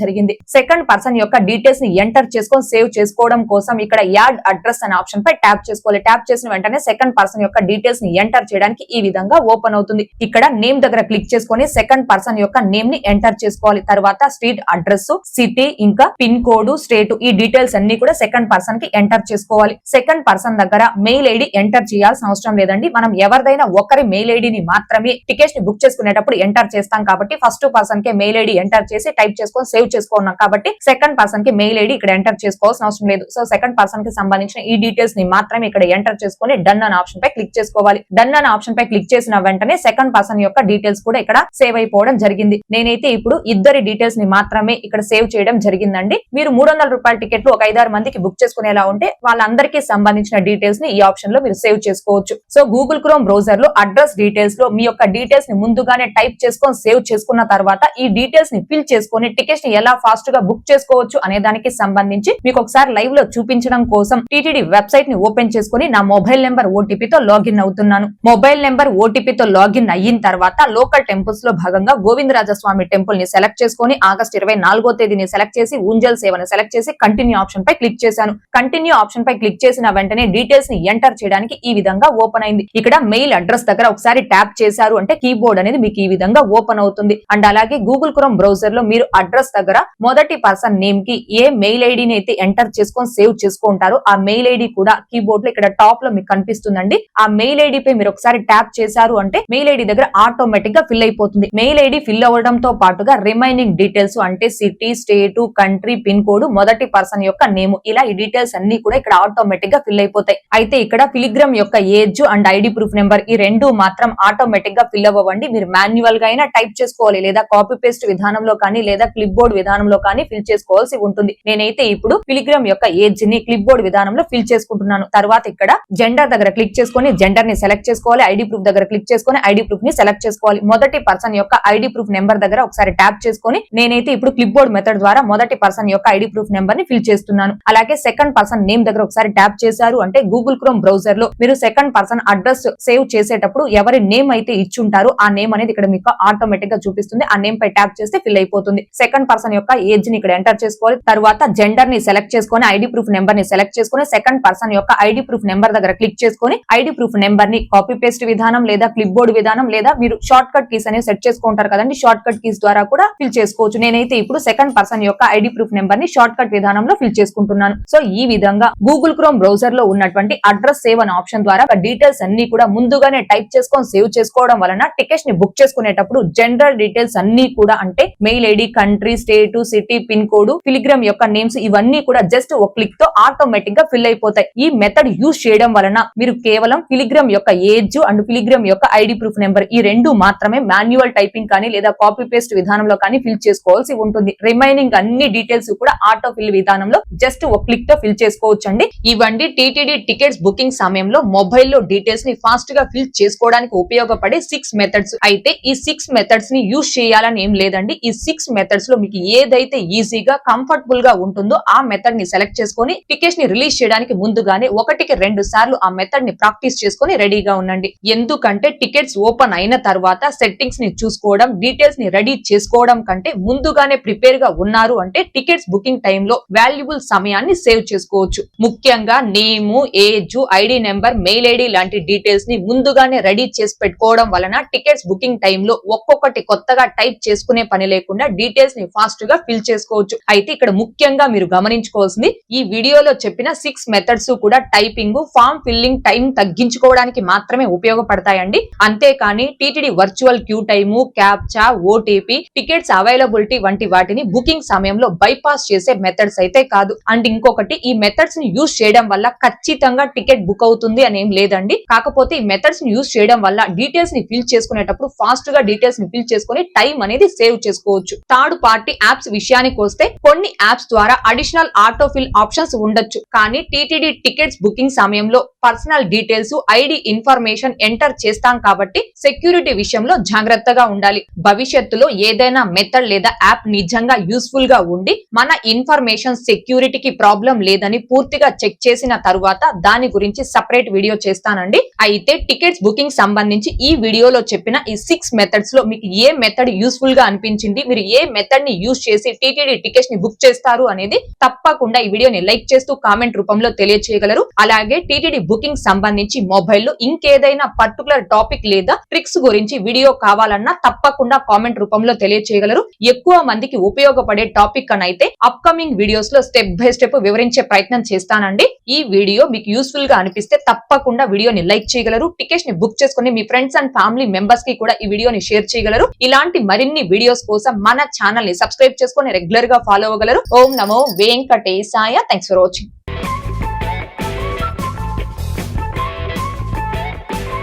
జరిగింది. సెకండ్ పర్సన్ యొక్క డీటెయిల్స్ ని ఎంటర్ చేసుకొని సేవ్ చేసుకోవడం కోసం ఇక్కడ యాడ్ అడ్రస్ అనే ఆప్షన్ పై ట్యాప్ చేసుకోవాలి. ట్యాప్ చేసిన వెంటనే సెకండ్ పర్సన్ యొక్క డీటెయిల్స్ ని ఎంటర్ చేయడానికి ఈ విధంగా ఓపెన్ అవుతుంది. ఇక్కడ నేమ్ దగ్గర క్లిక్ చేసుకొని సెకండ్ పర్సన్ యొక్క నేమ్ ని ఎంటర్ చేసుకోవాలి. తర్వాత స్ట్రీట్ అడ్రస్, సిటీ, ఇంకా పిన్ కోడ్, స్టేట్ ఈ డీటెయిల్స్ అన్ని కూడా సెకండ్ పర్సన్ కి ఎంటర్ చేసుకోవాలి. సెకండ్ పర్సన్ దగ్గర మెయిల్ ఐడి ఎంటర్ చేయాల్సిన అవసరం లేదండి. మనం ఎవరిదైనా ఒకరి మెయిల్ ఐడిని మాత్రమే టికెట్స్ ని బుక్ చేసుకునేటప్పుడు ఎంటర్ చేస్తాం కాబట్టి ఫస్ట్ పర్సన్ కి మెయిల్ ఐడి ఎంటర్ చేసి టైప్ చేసుకొని సేవ్ చేసుకున్నాం కాబట్టి సెకండ్ పర్సన్ కి మెయిల్ ఐడి ఇక్కడ ఎంటర్ చేసుకోవాల్సిన అవసరం లేదు. సో సెకండ్ పర్సన్ కి సంబంధించిన ఈ డీటెయిల్స్ ని మాత్రమే ఇక్కడ ఎంటర్ చేసుకొని డన్ అనే ఆప్షన్ పై క్లిక్ చేసుకోవాలి. డన్ అనే ఆప్షన్ పై క్లిక్ చేసిన వెంటనే సెకండ్ పర్సన్ యొక్క డీటెయిల్స్ కూడా ఇక్కడ సేవ్ అయిపోవడం జరిగింది. నేనైతే ఇప్పుడు ఇద్దరి డీటెయిల్స్ ని మాత్రమే ఇక్కడ సేవ్ చేయడం జరిగిందండి. మీరు 300 రూపాయల టికెట్లు ఒక 5-6 మందికి బుక్ చేసుకునేలా ఉంటే వాళ్ళందరికీ సంబంధించిన డీటెయిల్స్ ని ఈ ఆప్షన్ లో మీరు సేవ్ చేసుకోవచ్చు. సో గూగుల్ క్రోమ్ బ్రౌజర్ లో అడ్రస్ డీటెయిల్స్ లో మీ యొక్క డీటెయిల్స్ ని ముందుగానే టైప్ చేసుకొని సేవ్ చేసుకున్న తర్వాత ఈ డీటెయిల్స్ ని ఫిల్ చేసుకొని టికెట్స్ ని ఎలా ఫాస్ట్ గా బుక్ చేసుకోవచ్చు అనే దానికి సంబంధించి మీకు ఒకసారి లైవ్ లో చూపించడం కోసం టీటీడీ వెబ్సైట్ ని ఓపెన్ చేసుకొని నా మొబైల్ నెంబర్ ఓటీపీ తో లాగిన్ అవుతున్నాను. మొబైల్ నెంబర్ ఓటీపీ తో లాగిన్ అయిన తర్వాత లోకల్ టెంపుల్స్ లో భాగంగా గోవిందరాజస్వామి టెంపుల్ ని సెలెక్ట్ చేసుకొని ఆగస్టు 24వ తేదీని సెలెక్ట్ చేసి ఊంజల్ సేవను సెలెక్ట్ చేసి కంటిన్యూ ఆప్షన్ పై క్లిక్ చేశాను. కంటిన్యూ ఆప్షన్ పై క్లిక్ చేసిన వెంటనే డీటెయిల్స్ ని ఎంటర్ చేయడానికి ఈ విధంగా ఓపెన్ అయింది. ఇక్కడ మెయిల్ అడ్రస్ దగ్గర ఒకసారి ట్యాప్ చేశారు అంటే కీబోర్డ్ అనేది మీకు ఈ విధంగా ఓపెన్ అవుతుంది. అండ్ అలాగే గూగుల్ క్రోమ్ బ్రౌజర్ లో మీరు అడ్రస్ దగ్గర మొదటి పర్సన్ నేమ్ కి ఏ మెయిల్ ఐడిని అయితే ఎంటర్ చేసుకొని సేవ్ చేసుకుంటారో ఆ మెయిల్ ఐడి కూడా కీబోర్డ్ లో ఇక్కడ టాప్ లో మీకు కనిపిస్తుందండి. ఆ మెయిల్ ఐడి పై మీరు ఒకసారి ట్యాప్ చేశారు అంటే మెయిల్ ఐడి దగ్గర ఆటోమేటిక్ గా ఫిల్ అయిపోతుంది. మెయిల్ ఐడి ఫిల్ అవ్వడంతో పాటుగా రిమైనింగ్ డీటెయిల్స్ అంటే city, state, country, pin code, మొదటి పర్సన్ యొక్క నేమ్ ఇలా ఈ డీటెయిల్స్ అన్ని కూడా ఇక్కడ ఆటోమేటిక్ గా ఫిల్ అయిపోతాయి. అయితే ఇక్కడ పిలిగ్రమ్ యొక్క age and ID proof number ఈ రెండు మాత్రం ఆటోమేటిక్ గా ఫిల్ అవ్వండి. మీరు మాన్యువల్ గా అయినా టైప్ చేసుకోవాలి లేదా కాపీ పేస్ట్ విధానంలో కానీ లేదా క్లిప్ బోర్డ్ విధానంలో కానీ ఫిల్ చేసుకోవాల్సి ఉంటుంది. నేనైతే ఇప్పుడు పిలిగ్రమ్ యొక్క ఏజ్ ని క్లిప్ బోర్డ్ విధానంలో ఫిల్ చేసుకుంటున్నాను. తర్వాత ఇక్కడ జెండర్ దగ్గర క్లిక్ చేసుకొని జెండర్ ని సెలెక్ట్ చేసుకోవాలి. ఐడి ప్రూఫ్ దగ్గర క్లిక్ చేసుకొని ఐడి ప్రూఫ్ ని సెలెక్ట్ చేసుకోవాలి. మొదటి పర్సన్ యొక్క ఐడి ప్రూఫ్ నెంబర్ దగ్గర ఒకసారి ట్యాప్ చేసుకొని నేనైతే ఇప్పుడు క్లిప్ బోర్డ్ మెథడ్ ద్వారా మొదటి పర్సన్ యొక్క ఐడి ప్రూఫ్ నెంబర్ ని ఫిల్ చేస్తున్నాను. అలాగే సెకండ్ పర్సన్ నేమ్ దగ్గర ఒకసారి ట్యాప్ చేశారు అంటే గూగుల్ క్రోమ్ బ్రౌజర్ లో మీరు సెకండ్ పర్సన్ అడ్రస్ సేవ్ చేసేటప్పుడు ఎవరి నేమ్ అయితే ఇచ్చుంటారో ఆ నేమ్ అనేది ఇక్కడ మీకు ఆటోమేటిక్ గా చూపిస్తుంది. ఆ నేమ్ పై ట్యాప్ చేస్తే ఫిల్ అయిపోతుంది. సెకండ్ పర్సన్ యొక్క ఏజ్ ని ఇక్కడ ఎంటర్ చేసుకోవాలి. తర్వాత జెండర్ ని సెలెక్ట్ చేసుకొని ఐడి ప్రూఫ్ నెంబర్ ని సెలెక్ట్ చేసుకొని సెకండ్ పర్సన్ యొక్క ఐడి ప్రూఫ్ నెంబర్ దగ్గర క్లిక్ చేసుకొని ఐడి ప్రూఫ్ నెంబర్ ని కాపీ పేస్ట్ విధానం లేదా క్లిప్ బోర్డ్ విధానం లేదా మీరు షార్ట్ కట్ కీస్ అనేవి సెట్ చేసుకుంటారు కదండి, షార్ట్ కట్ కీస్ ద్వారా కూడా ఫిల్ చేసుకోవచ్చు. నేనైతే ఇప్పుడు సెకండ్ పర్సన్ యొక్క ఐడి ప్రూఫ్ నెంబర్ ని షార్ట్ కట్ విధానంలో ఫిల్ చేసుకుంటున్నాను. సో ఈ విధంగా గూగుల్ క్రోమ్ బ్రౌజర్ లో ఉన్నటువంటి అడ్రస్ సేవ్ అనే ఆప్షన్ ద్వారా డీటెయిల్స్ అన్ని కూడా ముందుగానే టైప్ చేసుకొని సేవ్ చేసుకోవడం వలన టికెట్స్ ని బుక్ చేసుకునేటప్పుడు జనరల్ డీటెయిల్స్ అన్ని కూడా అంటే mail ID, country, state, city, pin code, pilgrim యొక్క నేమ్స్ ఇవన్నీ కూడా జస్ట్ ఒక క్లిక్ తో ఆటోమేటిక్ గా ఫిల్ అయిపోతాయి. ఈ మెథడ్ యూజ్ చేయడం వలన మీరు కేవలం పిలిగ్రమ్ యొక్క ఏజ్ అండ్ పిలిగ్రమ్ యొక్క ఐడి ప్రూఫ్ నెంబర్ ఈ రెండు మాత్రమే మాన్యువల్ టైపింగ్ కానీ లేదా కాపీ పేస్ట్ విధానంలో కానీ ఫిల్ చేసుకోవాల్సి ఉంటుంది. రిమైనింగ్ అన్ని డీటెయిల్స్ కూడా ఆటో ఫిల్ విధానంలో జస్ట్ ఒక క్లిక్ తో ఫిల్ చేసుకోవచ్చండి. ఇవండి టీటీడీ టికెట్స్ బుకింగ్ సమయంలో మొబైల్ లో డీటెయిల్స్ ని ఫాస్ట్ గా ఫిల్ చేసుకోవడానికి ఉపయోగపడే 6 మెథడ్స్. అయితే ఈ 6 మెథడ్స్ ని యూజ్ చేయాలని ఏం లేదండి. ఈ 6 మెథడ్స్ లో మీకు ఏదైతే ఈజీగా కంఫర్టబుల్ గా ఉంటుందో ఆ మెథడ్ ని సెలెక్ట్ చేసుకొని టికెట్స్ ని రిలీజ్ చేయడానికి ముందుగానే 1-2 సార్లు ఆ మెథడ్ ని ప్రాక్టీస్ చేసుకొని రెడీగా ఉండండి. ఎందుకంటే టికెట్స్ ఓపెన్ అయిన తర్వాత సెట్టింగ్స్ ని చూసుకోవడం, డీటెయిల్స్ ని రెడీ చేసుకోవడం కంటే ముందుగానే ప్రిపేర్ గా ఉన్నారు అంటే టికెట్స్ బుకింగ్ టైంలో వాల్యుబుల్ సమయాన్ని సేవ్ చేసుకోవచ్చు. ముఖ్యంగా name, age, ID number, mail ID లాంటి డీటెయిల్స్ ని ముందుగానే రెడీ చేసి పెట్టుకోవడం వలన టికెట్స్ బుకింగ్ టైంలో ఒక్కొక్కటి కొత్తగా టైప్ చేసుకునే పని లేకుండా డీటెయిల్స్ ని ఫాస్ట్ గా ఫిల్ చేసుకోవచ్చు. అయితే ఇక్కడ ముఖ్యంగా మీరు గమనించుకోవాల్సింది ఈ వీడియోలో చెప్పిన 6 మెథడ్స్ కూడా టైపింగ్, ఫామ్ ఫిల్లింగ్ టైం తగ్గించుకోవడానికి మాత్రమే ఉపయోగపడతాయండి. అంతేకాని TTD virtual queue time, captcha, OTP, tickets availability వంటి వాటిని బుకింగ్ సమయంలో బైపాస్ చేసే మెథడ్స్ అయితే కాదు. అండ్ ఇంకొకటి ఈ మెథడ్స్ ని యూజ్ చేయడం వల్ల ఖచ్చితంగా టికెట్ బుక్ అవుతుంది అనేం లేదండి. కాకపోతే ఇలాంటి మెథడ్స్ ని యూజ్ చేయడం వల్ల డీటెయిల్స్ ని ఫిల్ చేసుకునేటప్పుడు ఫాస్ట్ గా డీటెయిల్స్ ని ఫిల్ చేసుకుని టైం అనేది సేవ్ చేసుకోవచ్చు. థర్డ్ పార్టీ యాప్స్ విషయానికి వస్తే కొన్ని యాప్స్ ద్వారా అడిషనల్ ఆటో ఫిల్ ఆప్షన్స్ ఉండొచ్చు. కానీ టీటీడీ టికెట్స్ బుకింగ్ సమయంలో personal details, ID information enter చేస్తాం కాబట్టి సెక్యూరిటీ విషయంలో జాగ్రత్తగా ఉండాలి. భవిష్యత్తులో ఏదైనా మెథడ్ లేదా యాప్ నిజంగా యూస్ఫుల్ గా ఉండి మన ఇన్ఫర్మేషన్ సెక్యూరిటీకి ప్రాబ్లం లేదని పూర్తిగా చెక్ చేసిన తరువాత దాని గురించి సపరేట్ వీడియో చేస్తానండి. అయితే టికెట్స్ బుకింగ్ సంబంధించి ఈ వీడియోలో చెప్పిన ఈ 6 మెథడ్స్ లో మీకు ఏ మెథడ్ యూస్ఫుల్ గా అనిపించింది, మీరు ఏ మెథడ్ ని యూజ్ చేసి టీటీడీ టికెట్స్ ని బుక్ చేస్తారు అనేది తప్పకుండా ఈ వీడియోని లైక్ చేస్తూ కామెంట్ రూపంలో తెలియచేయగలరు. అలాగే టీటీడీ బుకింగ్ సంబంధించి మొబైల్లో ఇంకేదైనా పర్టికులర్ టాపిక్ లేదా ట్రిక్స్ గురించి వీడియో కావాలన్నా తప్పకుండా కామెంట్ రూపంలో తెలియచేయగలరు. ఎక్కువ మందికి ఉపయోగపడే టాపిక్ అనైతే అప్కమింగ్ వీడియోస్ లో స్టెప్ బై స్టెప్ వివరించే ప్రయత్నం చేస్తానండి. ఈ వీడియో మీకు యూస్ఫుల్ గా అనిపిస్తే తప్పకుండా వీడియోని లైక్ చేయగలరు. టికెట్స్ ని బుక్ చేసుకుని మీ ఫ్రెండ్స్ అండ్ ఫ్యామిలీ మెంబర్స్ కి కూడా ఈ వీడియోని షేర్ చేయగలరు. ఇలాంటి మరిన్ని వీడియోస్ కోసం మన ఛానల్ ని సబ్స్క్రైబ్ చేసుకుని రెగ్యులర్ గా follow అవ్వగలరు. Om Namo Venkatesaya. Thanks for watching.